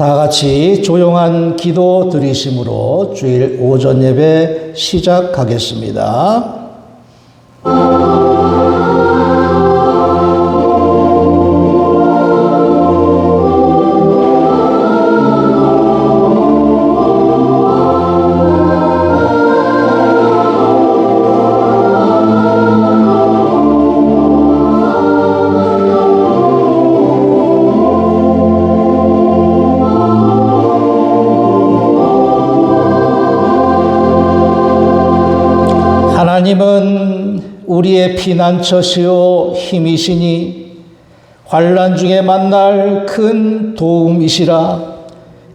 다 같이 조용한 기도 드리심으로 주일 오전 예배 시작하겠습니다. 하나님은 우리의 피난처시요 힘이시니 환난 중에 만날 큰 도움이시라.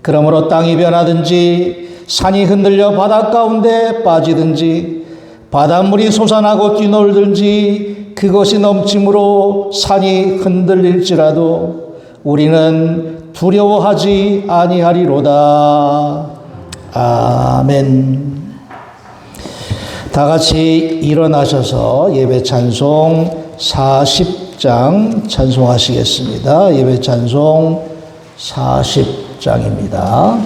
그러므로 땅이 변하든지 산이 흔들려 바다 가운데 빠지든지 바닷물이 솟아나고 뛰놀든지 그것이 넘침으로 산이 흔들릴지라도 우리는 두려워하지 아니하리로다. 아멘. 다 같이 일어나셔서 예배 찬송 40장 찬송하시겠습니다. 예배 찬송 40장입니다.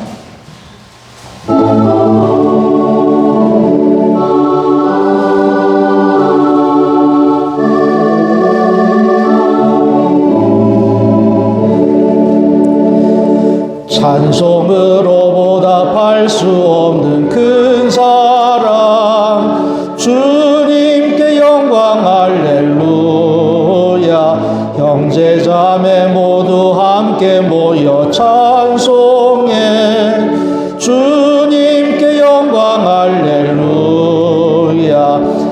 찬송으로 보답할 수 없는 큰 사랑 주님께 영광 할렐루야. 형제자매 모두 함께 모여 찬송해 주님께 영광 할렐루야.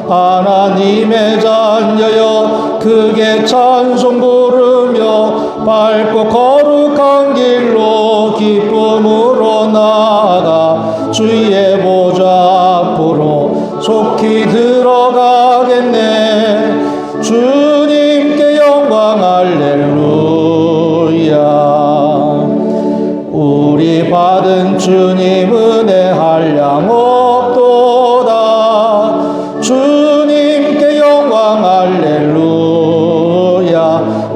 하나님의 자녀여 크게 찬송 부르며 밝고 거룩한 길로 기쁨으로 나아가 주의 보좌 앞으로 속히 들어가겠네. 주님께 영광 할렐루야. 우리 받은 주님 은혜 한량 없도다. 주님께 영광 할렐루야.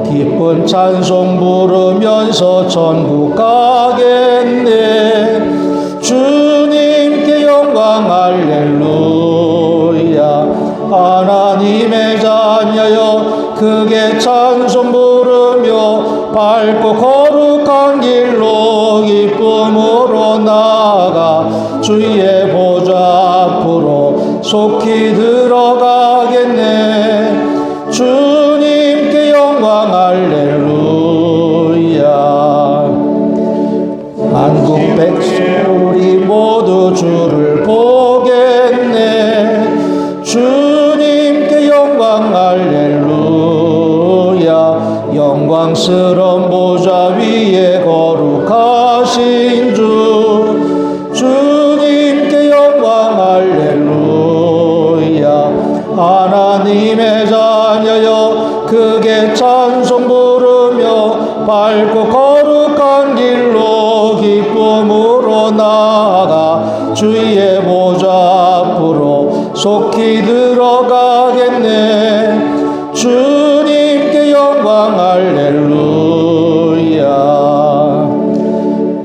기쁜 찬송 부르면서 천국 가겠네. 주님께 영광 할렐루야. 하나님의 자녀여 크게 찬송 부르며 밝고 거룩한 길로 기쁨으로 나아가 주의 보좌 앞으로 속히 들어가겠네. 주님께 영광 할렐루야. 만국 백성 우리 모두 주를 보겠네. 주님께 영광 할렐루야. 영광스러운 보좌 위에 거룩하신 주 주님께 영광 할렐루야. 하나님의 자녀여 크게 찬송 부르며 밝고 거룩한 길로 기쁨으로 나아가 주의 보좌 앞으로 속히 들어가겠네. 주님께 영광 할렐루야.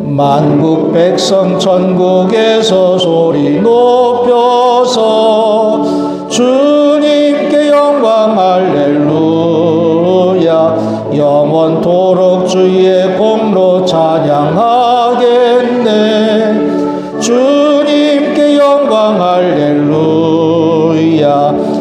만국 백성 천국에서 소리 높여서 주님께 영광 할렐루야. 영원토록 주의 공로 찬양하겠네. 주님께 영광 할렐루야.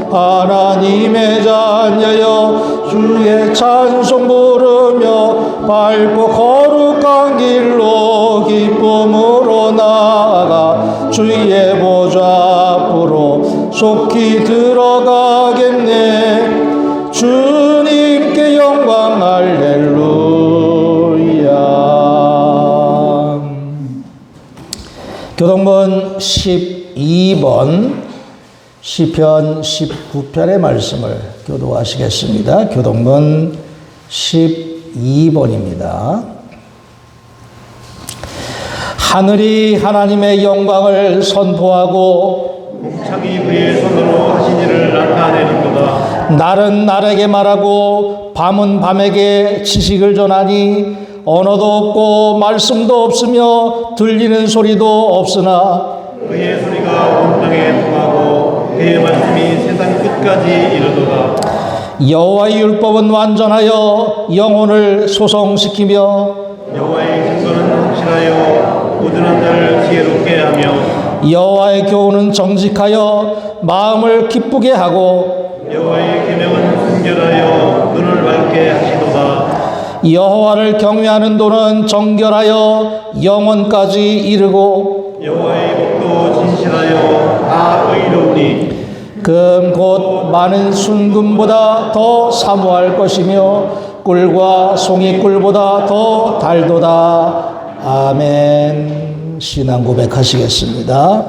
하나님의 자녀여 주의 찬송 부르며 밝고 거룩한 길로 기쁨으로 나아가 주의 보좌 앞으로 속히 들어가겠네. 주님께 영광 할렐루야. 교동문 12번 시편 19편의 말씀을 교도하시겠습니다. 교동문 12번입니다. 하늘이 하나님의 영광을 선포하고 복창이 그의 손으로 하신 일을 나타내는도다. 날은 날에게 말하고 밤은 밤에게 지식을 전하니 언어도 없고 말씀도 없으며 들리는 소리도 없으나 그의 소리가 온 땅에 통하고 그의 말씀이 세상 끝까지 이르도다. 여호와의 율법은 완전하여 영혼을 소성시키며 여호와의 증거는 확실하여 모든 자를 지혜롭게 하며 여호와의 교훈은 정직하여 마음을 기쁘게 하고 여호와의 계명은 순결하여 눈을 밝게 하시도다. 여호와를 경외하는 도는 정결하여 영원까지 이르고 여호와의 법도 진실하여 다 의로우니 금 곧 많은 순금보다 더 사모할 것이며 꿀과 송이꿀보다 더 달도다. 아멘. 신앙 고백하시겠습니다.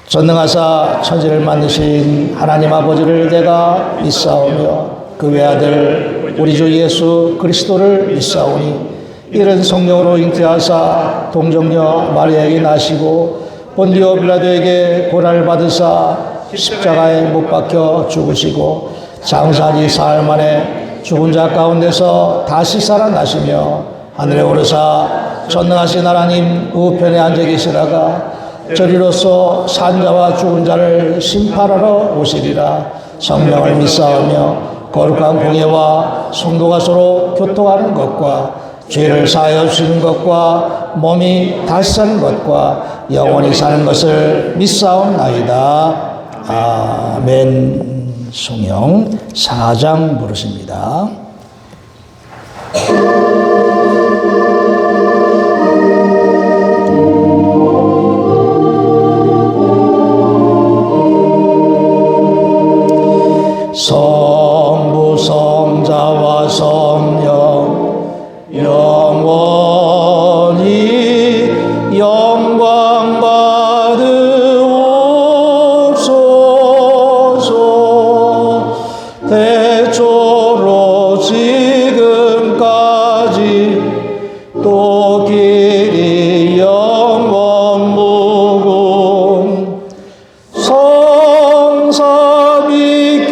전능하사 천지를 만드신 하나님 아버지를 내가 믿사오며 그 외아들 우리 주 예수 그리스도를 믿사오니 이른 성령으로 잉태하사 동정녀 마리아에게 나시고 본디오 빌라도에게 고난을 받으사 십자가에 못 박혀 죽으시고 장사지 사흘 만에 죽은 자 가운데서 다시 살아나시며 하늘에 오르사 전능하신 하나님 우편에 앉아 계시다가 저리로서 산자와 죽은 자를 심판하러 오시리라. 성령을 믿사오며 거룩한 공예와 성도가 서로 교통하는 것과 죄를 사하여 주시는 것과 몸이 다시 사는 것과 영원히 사는 것을 믿사옵나이다. 아멘. 성령 4장 부르십니다. 성부 성자와 성령 영원히 영광 받으옵소서. 대초로 지금까지 또 길이 영원 무궁 성삼위께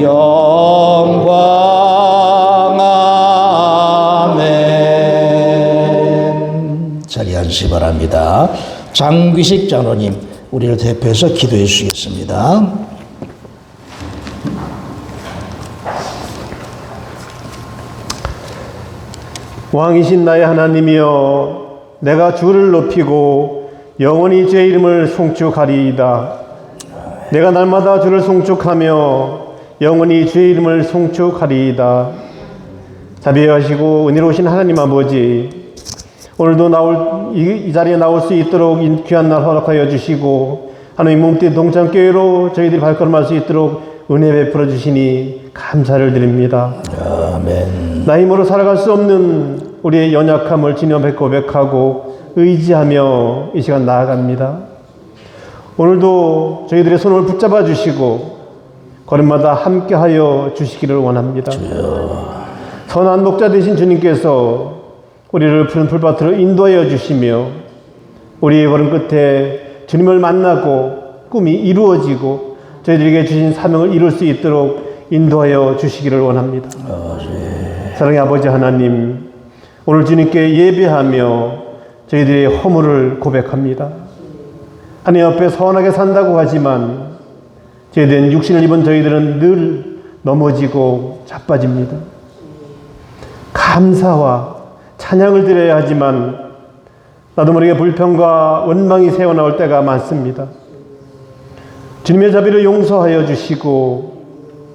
영광. 아멘. 자리에 앉으시 바랍니다. 장귀식 장로님 우리를 대표해서 기도해 주시겠습니다. 왕이신 나의 하나님이여, 내가 주를 높이고 영원히 제 이름을 송축하리이다. 내가 날마다 주를 송축하며 영원히 주의 이름을 송축하리이다. 자비하시고 은혜로우신 하나님 아버지, 오늘도 이 자리에 나올 수 있도록 귀한 날 허락하여 주시고 하나님 몸띠 동창교회로 저희들이 발걸음할 수 있도록 은혜 베풀어 주시니 감사를 드립니다. 아멘. 나 힘으로 살아갈 수 없는 우리의 연약함을 진여 고백하고 의지하며 이 시간 나아갑니다. 오늘도 저희들의 손을 붙잡아 주시고 걸음마다 함께하여 주시기를 원합니다. 선한 목자 되신 주님께서 우리를 푸른 풀밭으로 인도하여 주시며 우리의 걸음 끝에 주님을 만나고 꿈이 이루어지고 저희들에게 주신 사명을 이룰 수 있도록 인도하여 주시기를 원합니다. 사랑의 아버지 하나님, 오늘 주님께 예배하며 저희들의 허물을 고백합니다. 하나님 앞에 선하게 산다고 하지만 죄된 육신을 입은 저희들은 늘 넘어지고 자빠집니다. 감사와 찬양을 드려야 하지만 나도 모르게 불평과 원망이 새어나올 때가 많습니다. 주님의 자비를 용서하여 주시고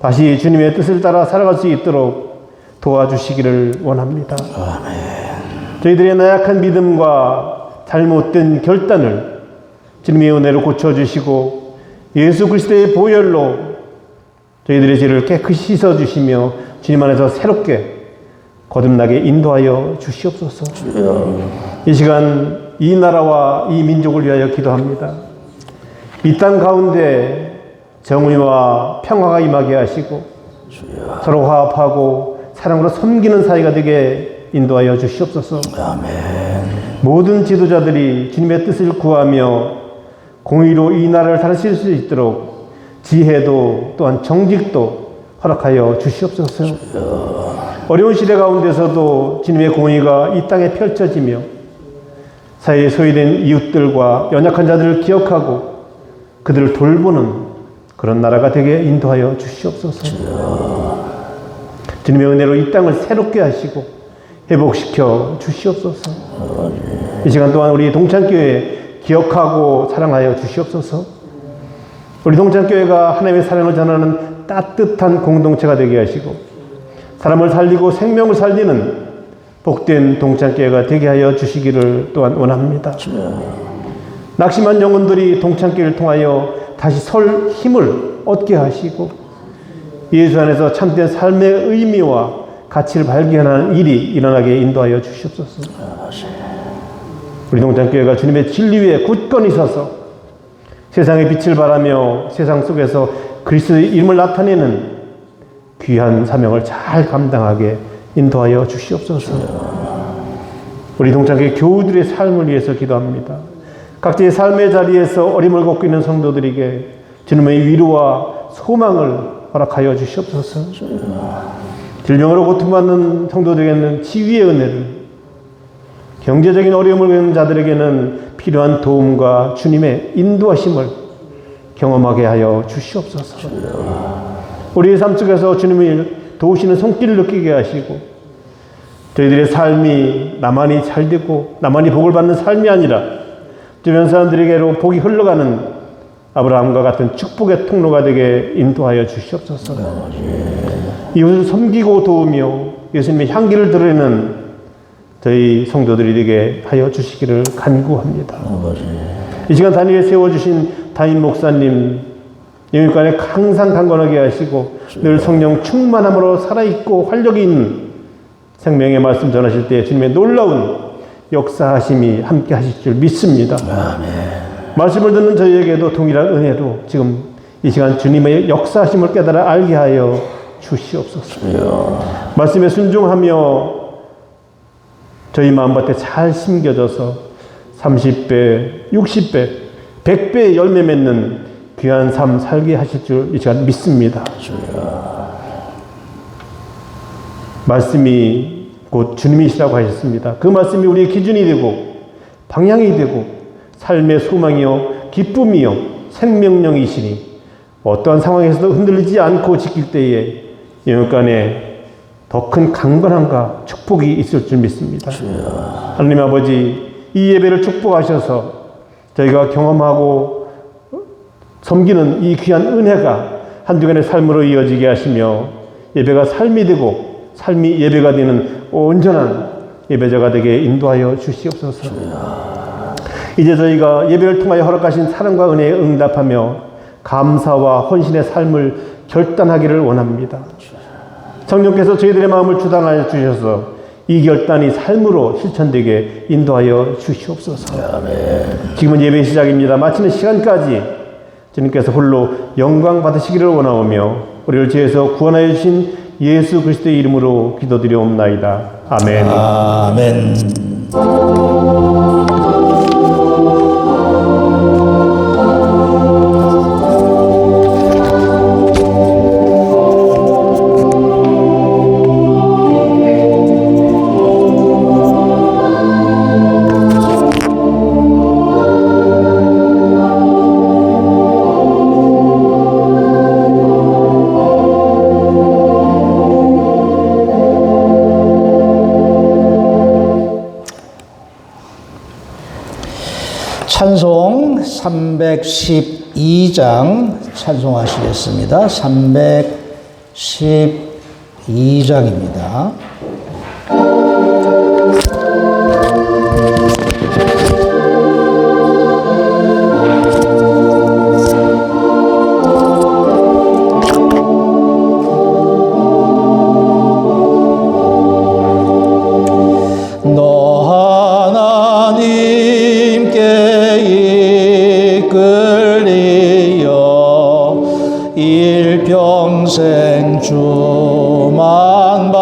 다시 주님의 뜻을 따라 살아갈 수 있도록 도와주시기를 원합니다. 아멘. 저희들의 나약한 믿음과 잘못된 결단을 주님의 은혜로 고쳐주시고 예수 그리스도의 보혈로 저희들의 죄를 깨끗이 씻어주시며 주님 안에서 새롭게 거듭나게 인도하여 주시옵소서. 이 시간 이 나라와 이 민족을 위하여 기도합니다. 이 땅 가운데 정의와 평화가 임하게 하시고 서로 화합하고 사랑으로 섬기는 사이가 되게 인도하여 주시옵소서. 아멘. 모든 지도자들이 주님의 뜻을 구하며 공의로 이 나라를 다스릴 수 있도록 지혜도 또한 정직도 허락하여 주시옵소서. 어려운 시대 가운데서도 주님의 공의가 이 땅에 펼쳐지며 사회에 소외된 이웃들과 연약한 자들을 기억하고 그들을 돌보는 그런 나라가 되게 인도하여 주시옵소서. 주님의 은혜로 이 땅을 새롭게 하시고 회복시켜 주시옵소서. 이 시간 동안 우리 동창교회 기억하고 사랑하여 주시옵소서. 우리 동창교회가 하나님의 사랑을 전하는 따뜻한 공동체가 되게 하시고 사람을 살리고 생명을 살리는 복된 동창교회가 되게 하여 주시기를 또한 원합니다. 낙심한 영혼들이 동창교회를 통하여 다시 설 힘을 얻게 하시고 예수 안에서 참된 삶의 의미와 가치를 발견하는 일이 일어나게 인도하여 주시옵소서. 우리 동창교회가 주님의 진리 위에 굳건히 서서 세상의 빛을 바라며 세상 속에서 그리스도의 이름을 나타내는 귀한 사명을 잘 감당하게 인도하여 주시옵소서. 우리 동창교회 교우들의 삶을 위해서 기도합니다. 각자의 삶의 자리에서 어림을 겪고 있는 성도들에게 주님의 위로와 소망을 허락하여 주시옵소서. 질병으로 고통받는 성도들에게는 치유의 은혜를, 경제적인 어려움을 겪는 자들에게는 필요한 도움과 주님의 인도하심을 경험하게 하여 주시옵소서. 우리의 삶 속에서 주님을 도우시는 손길을 느끼게 하시고 저희들의 삶이 나만이 잘되고 나만이 복을 받는 삶이 아니라 주변 사람들에게로 복이 흘러가는 아브라함과 같은 축복의 통로가 되게 인도하여 주시옵소서. 이웃을 섬기고 도우며 예수님의 향기를 드러내는 저희 성도들이 되게 하여 주시기를 간구합니다. 이 시간 단위에 세워주신 담임 목사님 영육간에 항상 강건하게 하시고 늘 성령 충만함으로 살아있고 활력이 있는 생명의 말씀 전하실 때 주님의 놀라운 역사하심이 함께 하실 줄 믿습니다. 아멘. 말씀을 듣는 저희에게도 동일한 은혜로 지금 이 시간 주님의 역사하심을 깨달아 알게 하여 주시옵소서. 말씀에 순종하며 저희 마음밭에 잘 심겨져서 30배, 60배, 100배의 열매 맺는 귀한 삶 살게 하실 줄 이 시간 믿습니다. 말씀이 곧 주님이시라고 하셨습니다. 그 말씀이 우리의 기준이 되고 방향이 되고 삶의 소망이요 기쁨이요 생명력이시니 어떠한 상황에서도 흔들리지 않고 지킬 때에 영육간에 더 큰 강건함과 축복이 있을 줄 믿습니다. 하나님 아버지, 이 예배를 축복하셔서 저희가 경험하고 섬기는 이 귀한 은혜가 한 주간의 삶으로 이어지게 하시며 예배가 삶이 되고 삶이 예배가 되는 온전한 예배자가 되게 인도하여 주시옵소서. 이제 저희가 예배를 통하여 허락하신 사랑과 은혜에 응답하며 감사와 헌신의 삶을 결단하기를 원합니다. 성령께서 저희들의 마음을 주장하여 주셔서 이 결단이 삶으로 실천되게 인도하여 주시옵소서. 지금은 예배 시작입니다. 마치는 시간까지 주님께서 홀로 영광 받으시기를 원하오며 우리를 죄에서 구원하여 주신 예수 그리스도의 이름으로 기도드리옵나이다. 아멘. 아멘. 찬송 312장 찬송하시겠습니다. 312장입니다. 일평생 주만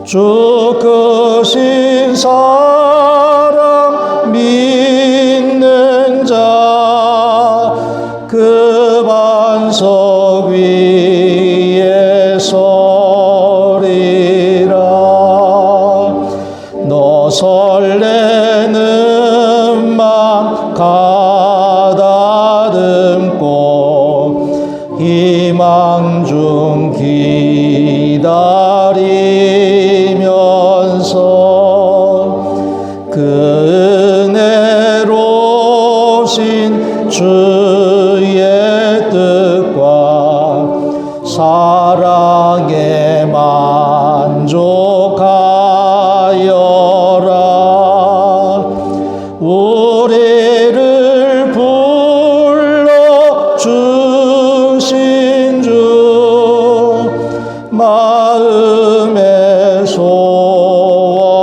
주 크신 사랑 믿는 자 그 반석 위에 서리라. 너 설레는 맘 가다듬고 희망 중 기다리면서 그 은혜로신 주의 뜻과 사랑에 만족하여라. 우리를 불러주신 주 마음에 소원하신다.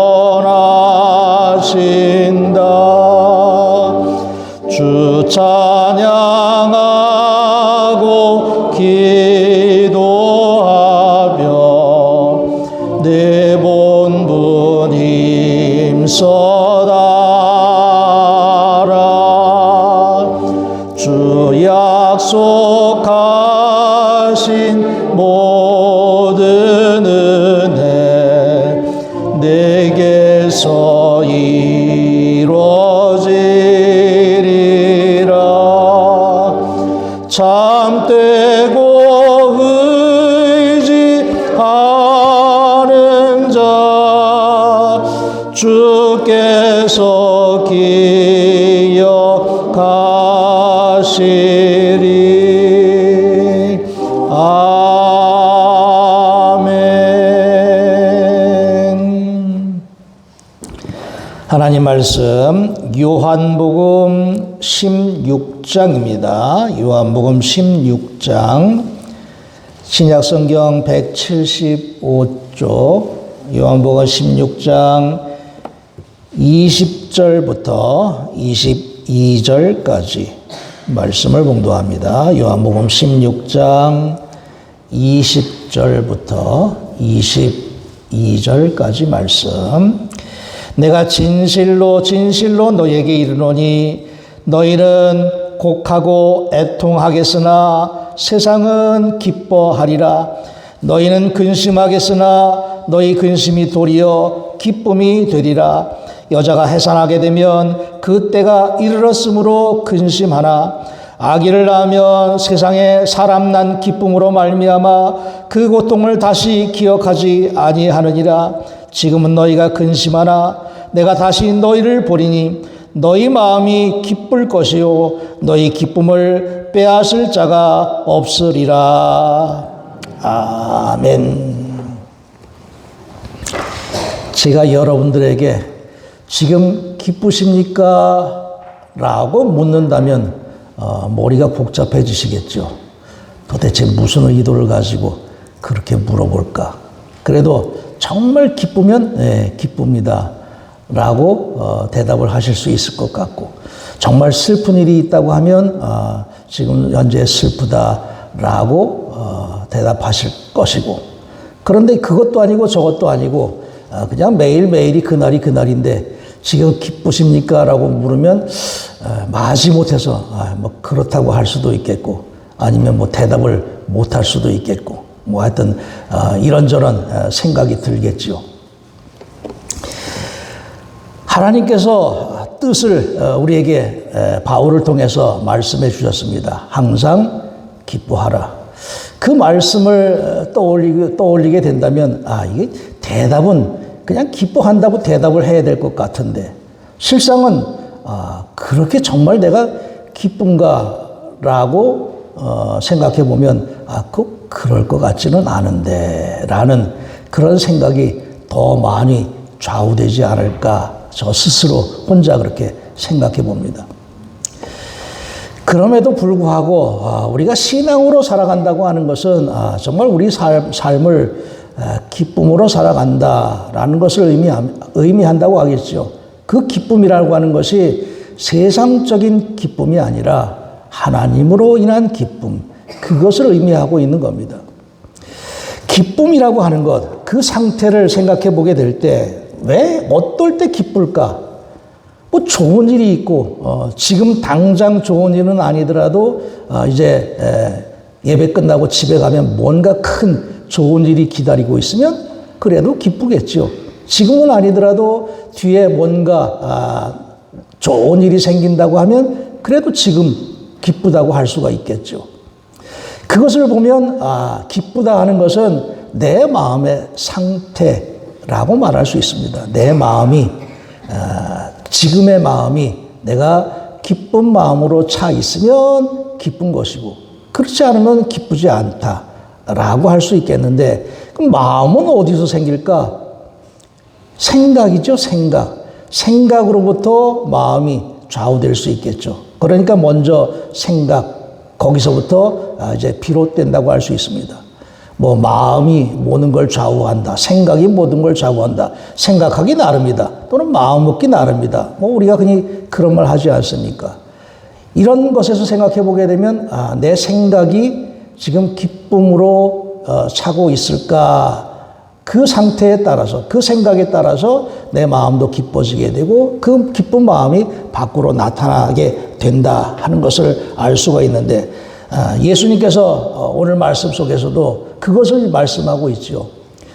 주 찬양하고 기도하며 내 본분 힘써다라. 주 약속하신 모든 은혜 내게서 이루어지리라. 참되고 의지하는 자 주께서 기억하시리. 아멘. 하나님 말씀 요한복음 16장입니다. 요한복음 16장 신약성경 175쪽 요한복음 16장 20절부터 22절까지 말씀을 봉독합니다. 요한복음 16장 20절부터 22절까지 말씀. 내가 진실로 진실로 너희에게 이르노니 너희는 곡하고 애통하겠으나 세상은 기뻐하리라. 너희는 근심하겠으나 너희 근심이 도리어 기쁨이 되리라. 여자가 해산하게 되면 그 때가 이르렀으므로 근심하나 아기를 낳으면 세상에 사람 난 기쁨으로 말미암아 그 고통을 다시 기억하지 아니하느니라. 지금은 너희가 근심하나 내가 다시 너희를 보리니 너희 마음이 기쁠 것이요 너희 기쁨을 빼앗을 자가 없으리라. 아멘. 제가 여러분들에게 지금 기쁘십니까? 라고 묻는다면 머리가 복잡해지시겠죠. 도대체 무슨 의도를 가지고 그렇게 물어볼까? 그래도 정말 기쁘면 네, 기쁩니다 라고 대답을 하실 수 있을 것 같고, 정말 슬픈 일이 있다고 하면 지금 현재 슬프다 라고 대답하실 것이고, 그런데 그것도 아니고 저것도 아니고 그냥 매일매일이 그날이 그날인데 지금 기쁘십니까? 라고 물으면 마지못해서 뭐 그렇다고 할 수도 있겠고, 아니면 뭐 대답을 못할 수도 있겠고, 뭐 하여튼 이런저런 생각이 들겠지요. 하나님께서 뜻을 우리에게 바울을 통해서 말씀해 주셨습니다. 항상 기뻐하라. 그 말씀을 떠올리게 된다면 이게 대답은 그냥 기뻐한다고 대답을 해야 될 것 같은데, 실상은 그렇게 정말 내가 기쁜가라고 생각해 보면 그럴 것 같지는 않은데 라는 그런 생각이 더 많이 좌우되지 않을까, 저 스스로 혼자 그렇게 생각해 봅니다. 그럼에도 불구하고 우리가 신앙으로 살아간다고 하는 것은 정말 우리 삶을 기쁨으로 살아간다라는 것을 의미한다고 하겠죠. 그 기쁨이라고 하는 것이 세상적인 기쁨이 아니라 하나님으로 인한 기쁨, 그것을 의미하고 있는 겁니다. 기쁨이라고 하는 것, 그 상태를 생각해 보게 될 때 왜 어떨 때 기쁠까? 뭐 좋은 일이 있고 지금 당장 좋은 일은 아니더라도 이제 예배 끝나고 집에 가면 뭔가 큰 좋은 일이 기다리고 있으면 그래도 기쁘겠죠. 지금은 아니더라도 뒤에 뭔가 좋은 일이 생긴다고 하면 그래도 지금 기쁘다고 할 수가 있겠죠. 그것을 보면 기쁘다 하는 것은 내 마음의 상태라고 말할 수 있습니다. 내 마음이 지금의 마음이 내가 기쁜 마음으로 차 있으면 기쁜 것이고 그렇지 않으면 기쁘지 않다라고 할 수 있겠는데 그럼 마음은 어디서 생길까? 생각이죠, 생각. 생각으로부터 마음이 좌우될 수 있겠죠. 그러니까 먼저 생각, 거기서부터 이제 비롯된다고 할 수 있습니다. 뭐 마음이 모든 걸 좌우한다. 생각이 모든 걸 좌우한다. 생각하기 나름이다. 또는 마음 먹기 나름이다. 뭐 우리가 흔히 그런 말 하지 않습니까? 이런 것에서 생각해 보게 되면 내 생각이 지금 기쁨으로 차고 있을까? 그 상태에 따라서 그 생각에 따라서 내 마음도 기뻐지게 되고 그 기쁜 마음이 밖으로 나타나게 된다 하는 것을 알 수가 있는데 예수님께서 오늘 말씀 속에서도 그것을 말씀하고 있죠.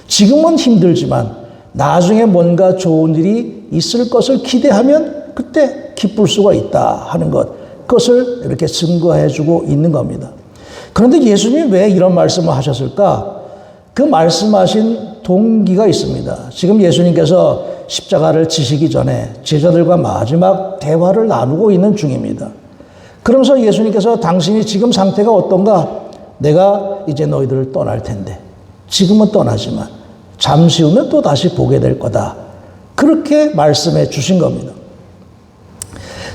지금은 힘들지만 나중에 뭔가 좋은 일이 있을 것을 기대하면 그때 기쁠 수가 있다 하는 것, 그것을 이렇게 증거해 주고 있는 겁니다. 그런데 예수님이 왜 이런 말씀을 하셨을까? 그 말씀하신 동기가 있습니다. 지금 예수님께서 십자가를 지시기 전에 제자들과 마지막 대화를 나누고 있는 중입니다. 그러면서 예수님께서 당신이 지금 상태가 어떤가? 내가 이제 너희들을 떠날 텐데 지금은 떠나지만 잠시 후면 또 다시 보게 될 거다. 그렇게 말씀해 주신 겁니다.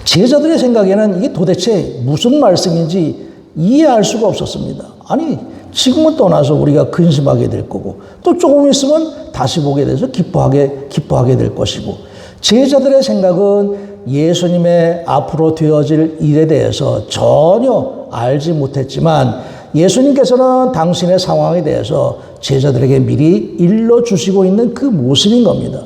제자들의 생각에는 이게 도대체 무슨 말씀인지 이해할 수가 없었습니다. 아니 지금은 떠나서 우리가 근심하게 될 거고 또 조금 있으면 다시 보게 돼서 기뻐하게 될 것이고 제자들의 생각은 예수님의 앞으로 되어질 일에 대해서 전혀 알지 못했지만 예수님께서는 당신의 상황에 대해서 제자들에게 미리 일러주시고 있는 그 모습인 겁니다.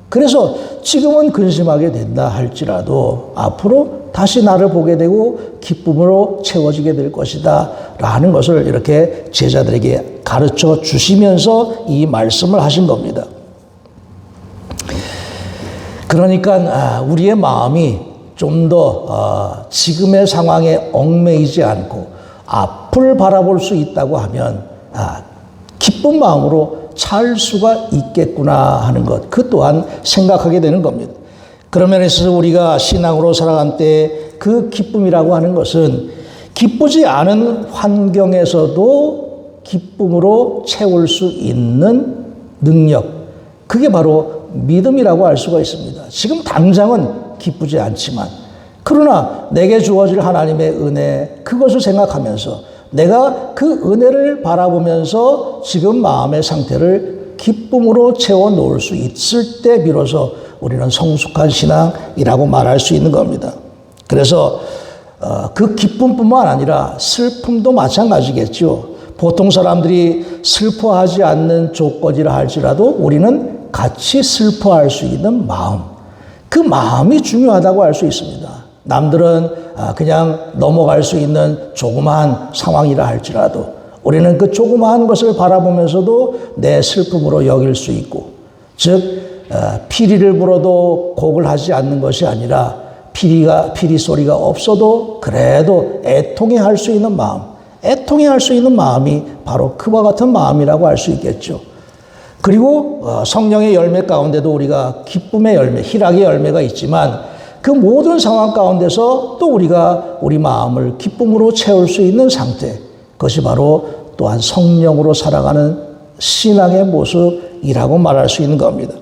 그래서 지금은 근심하게 된다 할지라도 앞으로 다시 나를 보게 되고 기쁨으로 채워지게 될 것이다 라는 것을 이렇게 제자들에게 가르쳐 주시면서 이 말씀을 하신 겁니다. 그러니까 우리의 마음이 좀 더 지금의 상황에 얽매이지 않고 앞을 바라볼 수 있다고 하면 기쁜 마음으로 살 수가 있겠구나 하는 것, 그 또한 생각하게 되는 겁니다. 그런 면에 있어서 우리가 신앙으로 살아간 때 그 기쁨이라고 하는 것은 기쁘지 않은 환경에서도 기쁨으로 채울 수 있는 능력, 그게 바로 믿음이라고 할 수가 있습니다. 지금 당장은 기쁘지 않지만 그러나 내게 주어질 하나님의 은혜, 그것을 생각하면서 내가 그 은혜를 바라보면서 지금 마음의 상태를 기쁨으로 채워 놓을 수 있을 때 비로소 우리는 성숙한 신앙이라고 말할 수 있는 겁니다. 그래서 그 기쁨뿐만 아니라 슬픔도 마찬가지겠죠. 보통 사람들이 슬퍼하지 않는 조건이라 할지라도 우리는 같이 슬퍼할 수 있는 마음, 그 마음이 중요하다고 할 수 있습니다. 남들은 그냥 넘어갈 수 있는 조그마한 상황이라 할지라도 우리는 그 조그마한 것을 바라보면서도 내 슬픔으로 여길 수 있고, 즉 피리를 불어도 곡을 하지 않는 것이 아니라 피리 소리가 없어도 그래도 애통해할 수 있는 마음, 애통해할 수 있는 마음이 바로 그와 같은 마음이라고 할 수 있겠죠. 그리고 성령의 열매 가운데도 우리가 기쁨의 열매, 희락의 열매가 있지만 그 모든 상황 가운데서 또 우리가 우리 마음을 기쁨으로 채울 수 있는 상태, 그것이 바로 또한 성령으로 살아가는 신앙의 모습이라고 말할 수 있는 겁니다.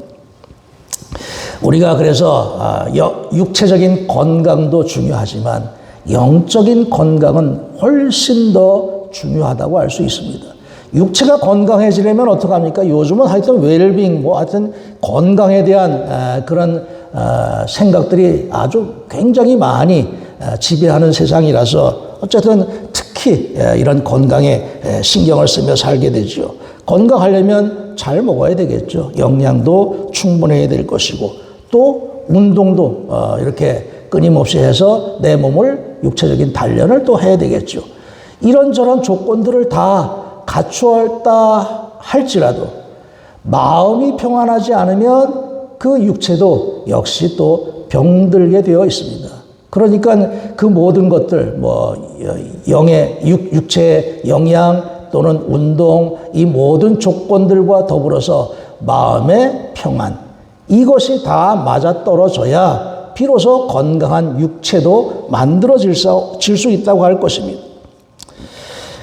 우리가 그래서 육체적인 건강도 중요하지만 영적인 건강은 훨씬 더 중요하다고 할 수 있습니다. 육체가 건강해지려면 어떡합니까? 요즘은 하여튼 웰빙, 하여튼 건강에 대한 그런 생각들이 아주 굉장히 많이 지배하는 세상이라서 어쨌든 특히 이런 건강에 신경을 쓰며 살게 되죠. 건강하려면 잘 먹어야 되겠죠. 영양도 충분해야 될 것이고 또 운동도 이렇게 끊임없이 해서 내 몸을 육체적인 단련을 또 해야 되겠죠. 이런저런 조건들을 다 갖추었다 할지라도 마음이 평안하지 않으면 그 육체도 역시 또 병들게 되어 있습니다. 그러니까 그 모든 것들, 육체의 영양 또는 운동, 이 모든 조건들과 더불어서 마음의 평안, 이것이 다 맞아떨어져야 비로소 건강한 육체도 만들어질 수 있다고 할 것입니다.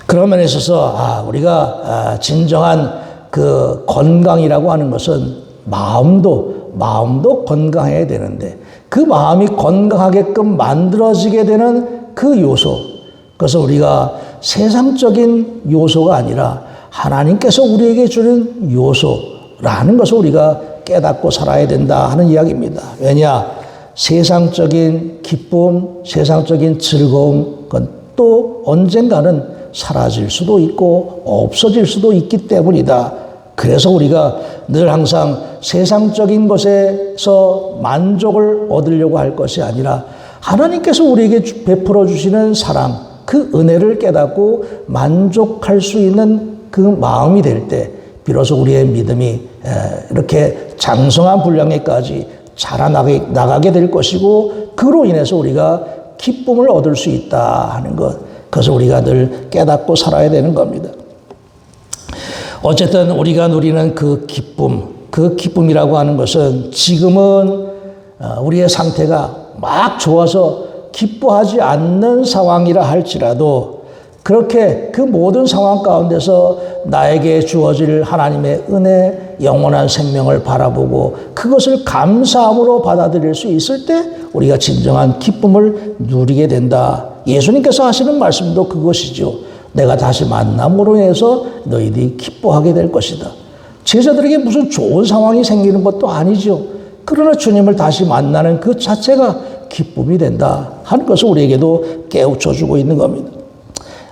그런 면에 있어서 우리가 진정한 그 건강이라고 하는 것은 마음도 건강해야 되는데 그 마음이 건강하게끔 만들어지게 되는 그 요소, 그래서 우리가 세상적인 요소가 아니라 하나님께서 우리에게 주는 요소라는 것을 우리가 깨닫고 살아야 된다 하는 이야기입니다. 왜냐? 세상적인 기쁨, 세상적인 즐거움, 그건 또 언젠가는 사라질 수도 있고 없어질 수도 있기 때문이다. 그래서 우리가 늘 항상 세상적인 것에서 만족을 얻으려고 할 것이 아니라 하나님께서 우리에게 베풀어 주시는 사랑, 그 은혜를 깨닫고 만족할 수 있는 그 마음이 될 때 비로소 우리의 믿음이 이렇게 장성한 분량에까지 자라나가게 될 것이고 그로 인해서 우리가 기쁨을 얻을 수 있다 하는 것, 그래서 우리가 늘 깨닫고 살아야 되는 겁니다. 어쨌든 우리가 누리는 그 기쁨이라고 하는 것은 지금은 우리의 상태가 막 좋아서 기뻐하지 않는 상황이라 할지라도 그렇게 그 모든 상황 가운데서 나에게 주어질 하나님의 은혜, 영원한 생명을 바라보고 그것을 감사함으로 받아들일 수 있을 때 우리가 진정한 기쁨을 누리게 된다. 예수님께서 하시는 말씀도 그것이죠. 내가 다시 만남으로 인해서 너희들이 기뻐하게 될 것이다. 제자들에게 무슨 좋은 상황이 생기는 것도 아니죠. 그러나 주님을 다시 만나는 그 자체가 기쁨이 된다 하는 것을 우리에게도 깨우쳐주고 있는 겁니다.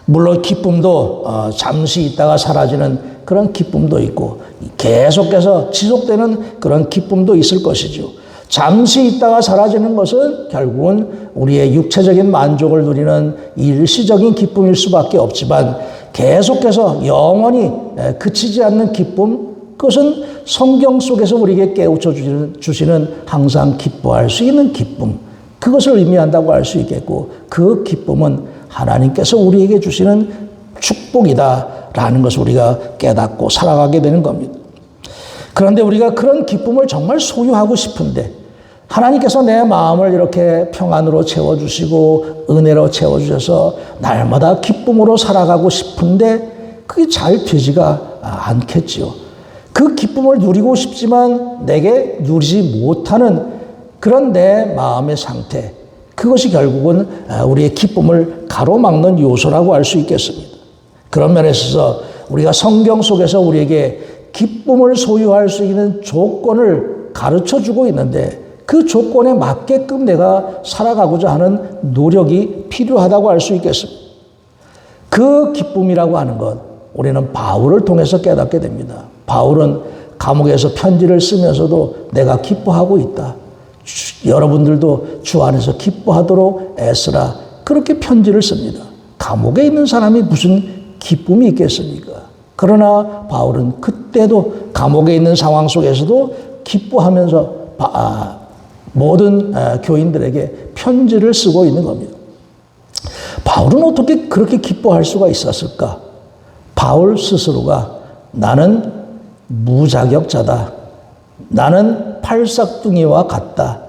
물론 기쁨도 잠시 있다가 사라지는 그런 기쁨도 있고 계속해서 지속되는 그런 기쁨도 있을 것이죠. 잠시 있다가 사라지는 것은 결국은 우리의 육체적인 만족을 누리는 일시적인 기쁨일 수밖에 없지만 계속해서 영원히 그치지 않는 기쁨, 그것은 성경 속에서 우리에게 깨우쳐 주시는 항상 기뻐할 수 있는 기쁨, 그것을 의미한다고 할 수 있겠고 그 기쁨은 하나님께서 우리에게 주시는 축복이다라는 것을 우리가 깨닫고 살아가게 되는 겁니다. 그런데 우리가 그런 기쁨을 정말 소유하고 싶은데 하나님께서 내 마음을 이렇게 평안으로 채워주시고 은혜로 채워주셔서 날마다 기쁨으로 살아가고 싶은데 그게 잘 되지가 않겠지요. 그 기쁨을 누리고 싶지만 내게 누리지 못하는 그런 내 마음의 상태, 그것이 결국은 우리의 기쁨을 가로막는 요소라고 할 수 있겠습니다. 그런 면에 있어서 우리가 성경 속에서 우리에게 기쁨을 소유할 수 있는 조건을 가르쳐주고 있는데 그 조건에 맞게끔 내가 살아가고자 하는 노력이 필요하다고 할 수 있겠습니다. 그 기쁨이라고 하는 것, 우리는 바울을 통해서 깨닫게 됩니다. 바울은 감옥에서 편지를 쓰면서도 내가 기뻐하고 있다. 여러분들도 주 안에서 기뻐하도록 애쓰라. 그렇게 편지를 씁니다. 감옥에 있는 사람이 무슨 기쁨이 있겠습니까? 그러나 바울은 그때도 감옥에 있는 상황 속에서도 기뻐하면서 모든 교인들에게 편지를 쓰고 있는 겁니다. 바울은 어떻게 그렇게 기뻐할 수가 있었을까? 바울 스스로가 나는 무자격자다. 나는 팔싹둥이와 같다.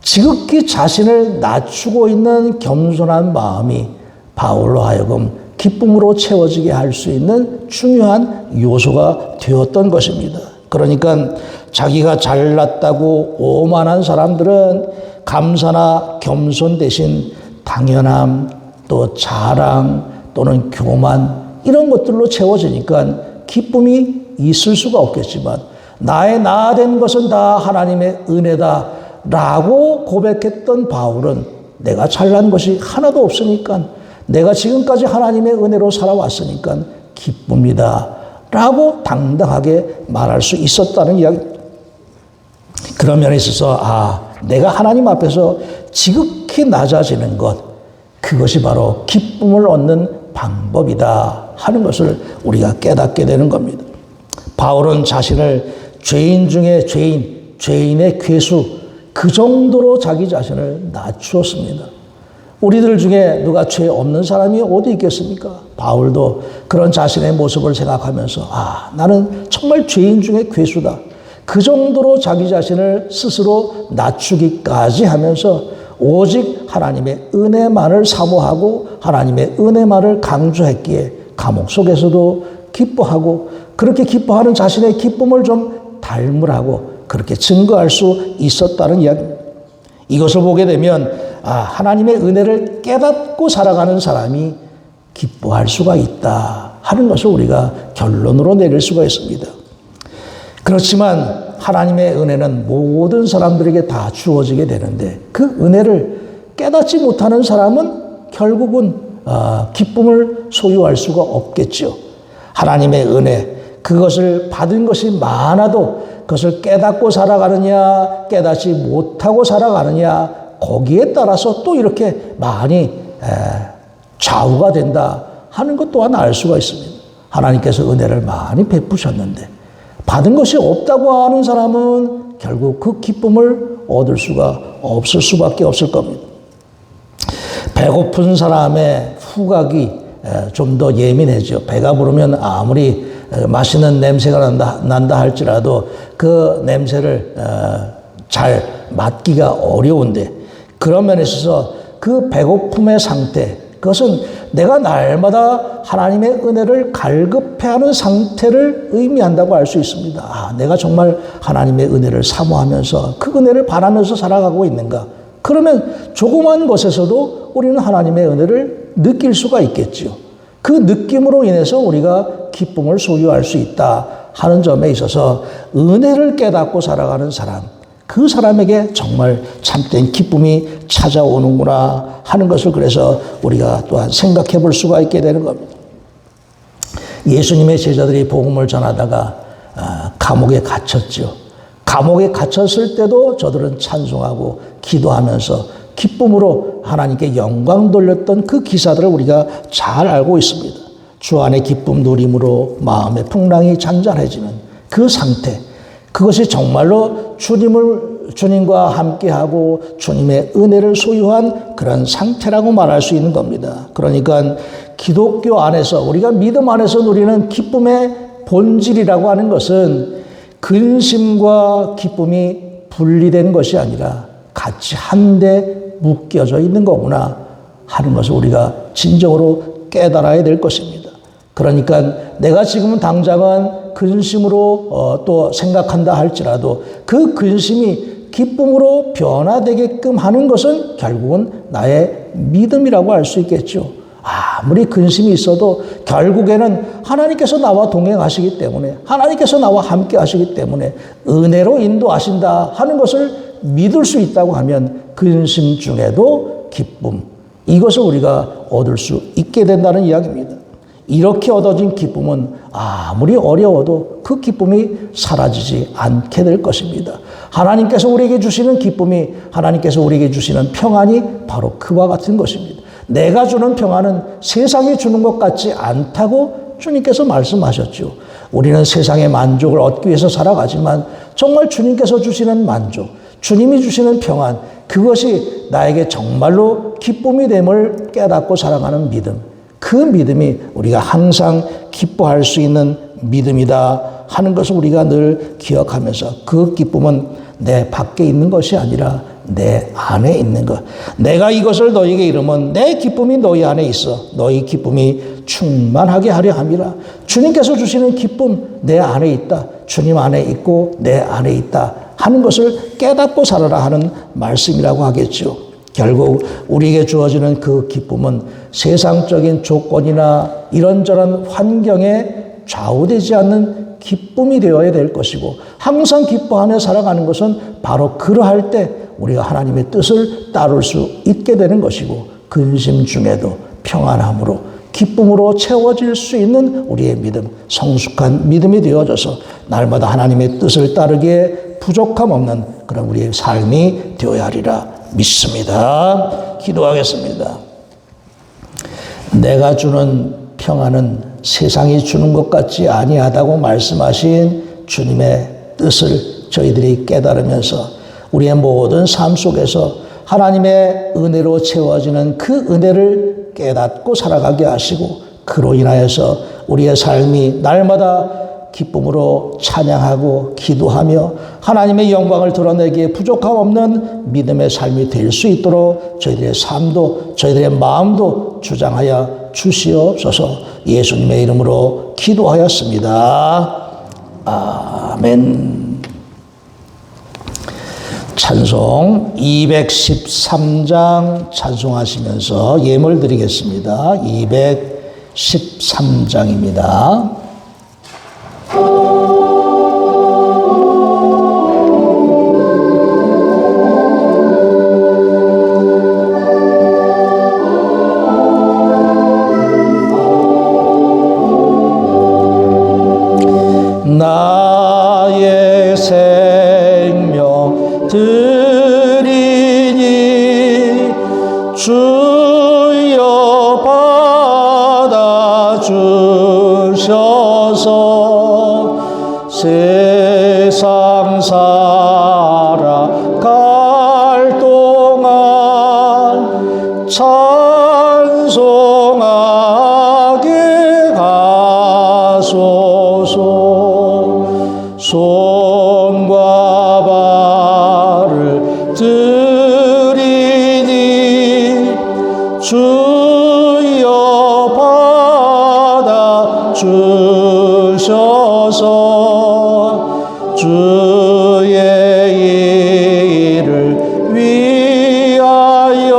지극히 자신을 낮추고 있는 겸손한 마음이 바울로 하여금 기쁨으로 채워지게 할 수 있는 중요한 요소가 되었던 것입니다. 그러니까 자기가 잘났다고 오만한 사람들은 감사나 겸손 대신 당연함, 또 자랑 또는 교만 이런 것들로 채워지니까 기쁨이 있을 수가 없겠지만 나의 나 된 것은 다 하나님의 은혜다 라고 고백했던 바울은 내가 잘난 것이 하나도 없으니까 내가 지금까지 하나님의 은혜로 살아왔으니까 기쁩니다 라고 당당하게 말할 수 있었다는 이야기입니다. 그런 면에 있어서 내가 하나님 앞에서 지극히 낮아지는 것, 그것이 바로 기쁨을 얻는 방법이다 하는 것을 우리가 깨닫게 되는 겁니다. 바울은 자신을 죄인 중에 죄인, 죄인의 괴수, 그 정도로 자기 자신을 낮추었습니다. 우리들 중에 누가 죄 없는 사람이 어디 있겠습니까? 바울도 그런 자신의 모습을 생각하면서 나는 정말 죄인 중에 괴수다. 그 정도로 자기 자신을 스스로 낮추기까지 하면서 오직 하나님의 은혜만을 사모하고 하나님의 은혜만을 강조했기에 감옥 속에서도 기뻐하고, 그렇게 기뻐하는 자신의 기쁨을 좀 닮으라고 그렇게 증거할 수 있었다는 이야기입니다. 이것을 보게 되면 하나님의 은혜를 깨닫고 살아가는 사람이 기뻐할 수가 있다 하는 것을 우리가 결론으로 내릴 수가 있습니다. 그렇지만 하나님의 은혜는 모든 사람들에게 다 주어지게 되는데 그 은혜를 깨닫지 못하는 사람은 결국은 기쁨을 소유할 수가 없겠죠. 하나님의 은혜, 그것을 받은 것이 많아도 그것을 깨닫고 살아가느냐 깨닫지 못하고 살아가느냐, 거기에 따라서 또 이렇게 많이 좌우가 된다 하는 것 또한 알 수가 있습니다. 하나님께서 은혜를 많이 베푸셨는데 받은 것이 없다고 하는 사람은 결국 그 기쁨을 얻을 수가 없을 수밖에 없을 겁니다. 배고픈 사람의 후각이 좀 더 예민해져. 배가 부르면 아무리 맛있는 냄새가 난다 할지라도 그 냄새를 잘 맡기가 어려운데, 그런 면에 있어서 그 배고픔의 상태, 그것은 내가 날마다 하나님의 은혜를 갈급해하는 상태를 의미한다고 알 수 있습니다. 내가 정말 하나님의 은혜를 사모하면서 그 은혜를 바라면서 살아가고 있는가? 그러면 조그만 것에서도 우리는 하나님의 은혜를 느낄 수가 있겠지요. 그 느낌으로 인해서 우리가 기쁨을 소유할 수 있다 하는 점에 있어서 은혜를 깨닫고 살아가는 사람, 그 사람에게 정말 참된 기쁨이 찾아오는구나 하는 것을 그래서 우리가 또한 생각해 볼 수가 있게 되는 겁니다. 예수님의 제자들이 복음을 전하다가 감옥에 갇혔죠. 감옥에 갇혔을 때도 저들은 찬송하고 기도하면서 기쁨으로 하나님께 영광 돌렸던 그 기사들을 우리가 잘 알고 있습니다. 주 안에 기쁨 누림으로 마음의 풍랑이 잔잔해지는 그 상태, 그것이 정말로 주님과 함께하고 주님의 은혜를 소유한 그런 상태라고 말할 수 있는 겁니다. 그러니까 기독교 안에서, 우리가 믿음 안에서 누리는 기쁨의 본질이라고 하는 것은 근심과 기쁨이 분리된 것이 아니라 같이 한데 묶여져 있는 거구나 하는 것을 우리가 진정으로 깨달아야 될 것입니다. 그러니까 내가 지금은 당장은 근심으로 또 생각한다 할지라도 그 근심이 기쁨으로 변화되게끔 하는 것은 결국은 나의 믿음이라고 할 수 있겠죠. 아무리 근심이 있어도 결국에는 하나님께서 나와 동행하시기 때문에, 하나님께서 나와 함께 하시기 때문에 은혜로 인도하신다 하는 것을 믿을 수 있다고 하면 근심 중에도 기쁨, 이것을 우리가 얻을 수 있게 된다는 이야기입니다. 이렇게 얻어진 기쁨은 아무리 어려워도 그 기쁨이 사라지지 않게 될 것입니다. 하나님께서 우리에게 주시는 기쁨이, 하나님께서 우리에게 주시는 평안이 바로 그와 같은 것입니다. 내가 주는 평안은 세상이 주는 것 같지 않다고 주님께서 말씀하셨죠. 우리는 세상의 만족을 얻기 위해서 살아가지만 정말 주님께서 주시는 만족, 주님이 주시는 평안, 그것이 나에게 정말로 기쁨이 됨을 깨닫고 살아가는 믿음, 그 믿음이 우리가 항상 기뻐할 수 있는 믿음이다 하는 것을 우리가 늘 기억하면서, 그 기쁨은 내 밖에 있는 것이 아니라 내 안에 있는 것. 내가 이것을 너희에게 이르면 내 기쁨이 너희 안에 있어 너희 기쁨이 충만하게 하려 함이라. 주님께서 주시는 기쁨 내 안에 있다, 주님 안에 있고 내 안에 있다 하는 것을 깨닫고 살아라 하는 말씀이라고 하겠죠. 결국 우리에게 주어지는 그 기쁨은 세상적인 조건이나 이런저런 환경에 좌우되지 않는 기쁨이 되어야 될 것이고, 항상 기뻐하며 살아가는 것은 바로 그러할 때 우리가 하나님의 뜻을 따를 수 있게 되는 것이고, 근심 중에도 평안함으로 기쁨으로 채워질 수 있는 우리의 믿음, 성숙한 믿음이 되어져서 날마다 하나님의 뜻을 따르기에 부족함 없는 그런 우리의 삶이 되어야 하리라 믿습니다. 기도하겠습니다. 내가 주는 평안은 세상이 주는 것 같지 아니하다고 말씀하신 주님의 뜻을 저희들이 깨달으면서 우리의 모든 삶 속에서 하나님의 은혜로 채워지는 그 은혜를 깨닫고 살아가게 하시고 그로 인하여서 우리의 삶이 날마다 기쁨으로 찬양하고 기도하며 하나님의 영광을 드러내기에 부족함 없는 믿음의 삶이 될 수 있도록 저희들의 삶도 저희들의 마음도 주장하여 주시옵소서. 예수님의 이름으로 기도하였습니다. 아멘. 찬송 213장 찬송하시면서 예물 드리겠습니다. 213장입니다. 나의 생명 드리니 주여 받아주셔서 세상 살아갈 동안 찬송하게 하소서. 손과 발을 드리니 주여 받아주셔서 주의 일을 위하여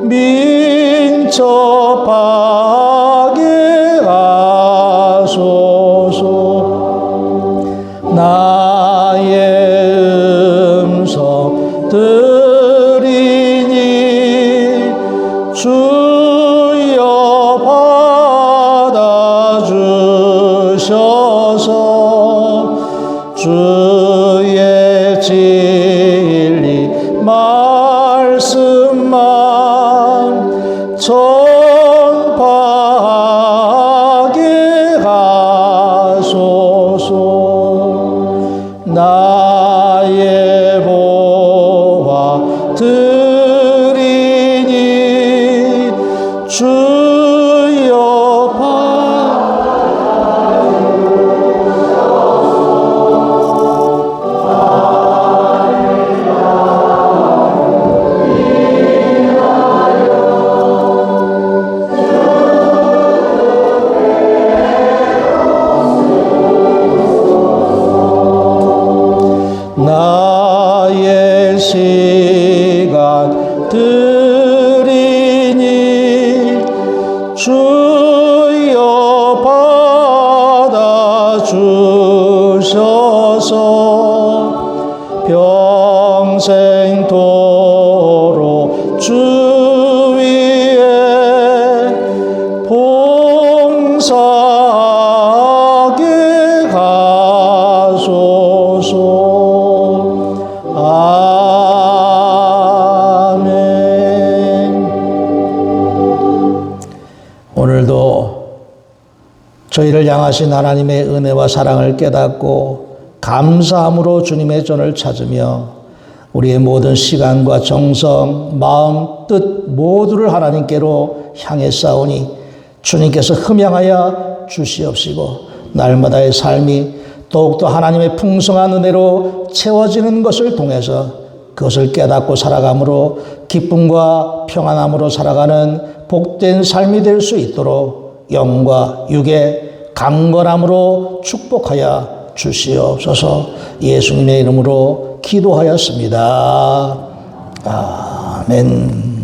민첩하게 하소서. 나의 음성 드리니 주여 받아주셔서 주의 진리 말씀만 전파하게 하소서. 나의 보화 드리니 주여 나의 시간 드리니 주여 받아주셔서 평생토록 주 위에 봉사하게 하소서. 아멘. 오늘도 저희를 향하신 하나님의 은혜와 사랑을 깨닫고 감사함으로 주님의 전을 찾으며 우리의 모든 시간과 정성, 마음, 뜻 모두를 하나님께로 향해 싸우니 주님께서 흠양하여 주시옵시고 날마다의 삶이 더욱더 하나님의 풍성한 은혜로 채워지는 것을 통해서 그것을 깨닫고 살아감으로 기쁨과 평안함으로 살아가는 복된 삶이 될 수 있도록 영과 육의 강건함으로 축복하여 주시옵소서. 예수님의 이름으로 기도하였습니다. 아멘.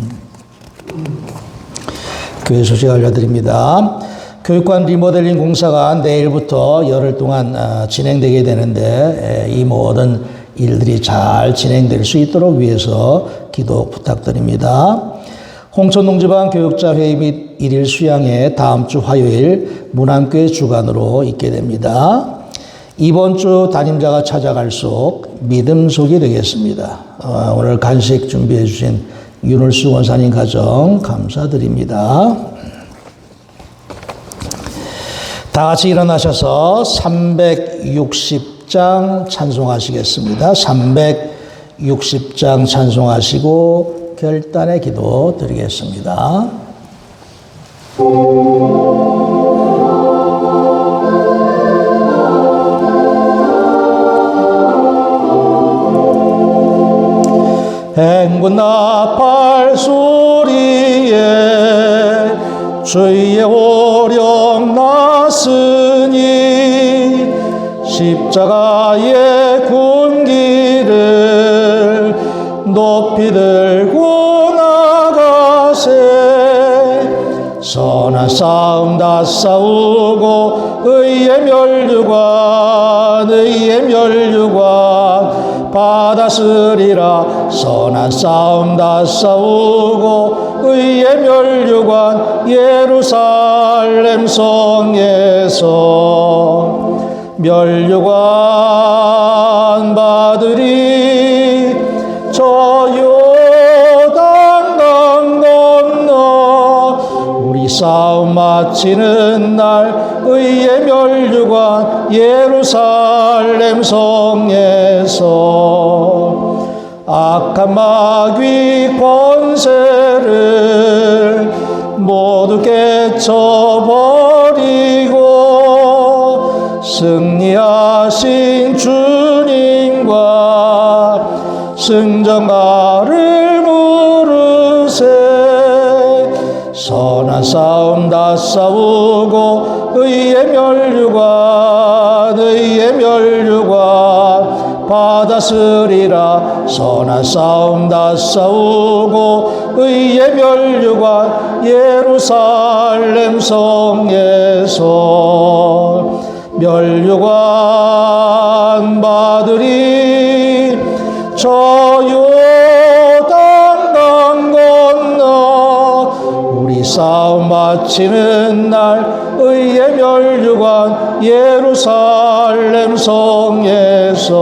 교회 소식 알려드립니다. 교육관 리모델링 공사가 내일부터 열흘 동안 진행되게 되는데 이 모든 일들이 잘 진행될 수 있도록 위해서 기도 부탁드립니다. 홍천동지방 교육자회의 및 일일 수양회 다음 주 화요일 문안교회 주간으로 있게 됩니다. 이번 주 담임자가 찾아갈 속 믿음 속이 되겠습니다. 오늘 간식 준비해 주신 윤을수 원사님 가정 감사드립니다. 다 같이 일어나셔서 360장 찬송하시겠습니다. 360장 찬송하시고 결단의 기도 드리겠습니다. 행군 나팔 소리에 주의 오령 났으니 십자가의 군기를 높이 들고 나가세. 선한 싸움 다 싸우고 의의 멸류관 받았으리라. 선한 싸움 다 싸우고 의의 멸류관 예루살렘 성에서 멸류관 받으리. 저 요단강 건너 우리 싸움 마치는 날 의의 멸류관 예루살렘 성에서 악한 마귀 권세를 모두 깨쳐버리고 승리하신 주님과 승전가를 부르세. 선한 싸움 다 싸우고 의의 멸류관 받았으리라. 선한 싸움 다 싸우고 의의 멸류관 예루살렘 성에서 멸류관 받으리. 저 요단강 건너 우리 싸움 마치는 날 의의 멸류관 예루살렘 성에서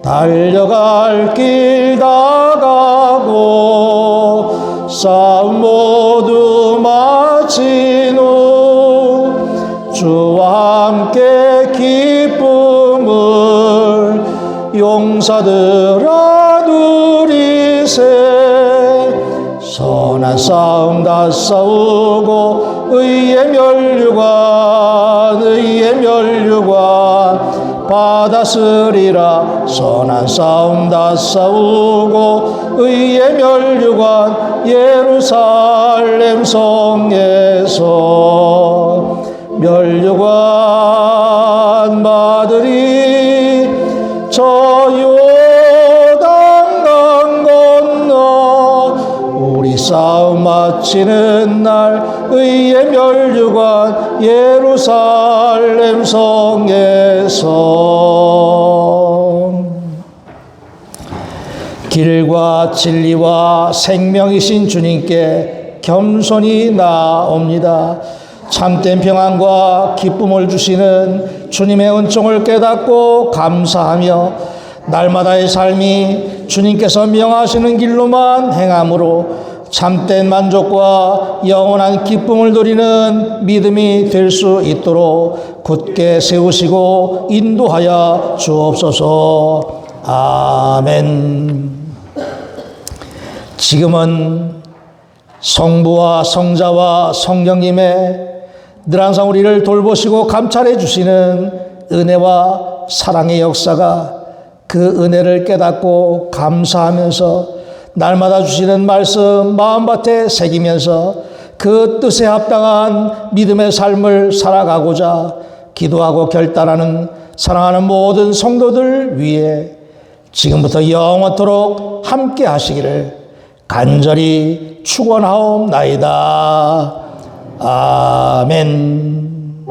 달려갈 길 다 가고 싸움 모두 마친 후 주와 함께 기쁨을 용사들아 누리세. 선한 싸움 다 싸우고 의의 멸류관 받았으리라. 선한 싸움 다 싸우고 의의 멸류관 예루살렘 성에서 멸류관 받으리. 저 요단강 건너 우리 싸움 마치는 날 의의 멸류관 예루살렘 성에서 길과 진리와 생명이신 주님께 겸손히 나옵니다. 참된 평안과 기쁨을 주시는 주님의 은총을 깨닫고 감사하며 날마다의 삶이 주님께서 명하시는 길로만 행함으로 참된 만족과 영원한 기쁨을 누리는 믿음이 될 수 있도록 굳게 세우시고 인도하여 주옵소서. 아멘. 지금은 성부와 성자와 성령님의 늘 항상 우리를 돌보시고 감찰해 주시는 은혜와 사랑의 역사가 그 은혜를 깨닫고 감사하면서 날마다 주시는 말씀 마음밭에 새기면서 그 뜻에 합당한 믿음의 삶을 살아가고자 기도하고 결단하는 사랑하는 모든 성도들 위해 지금부터 영원토록 함께 하시기를 간절히 축원하옵나이다. 아멘.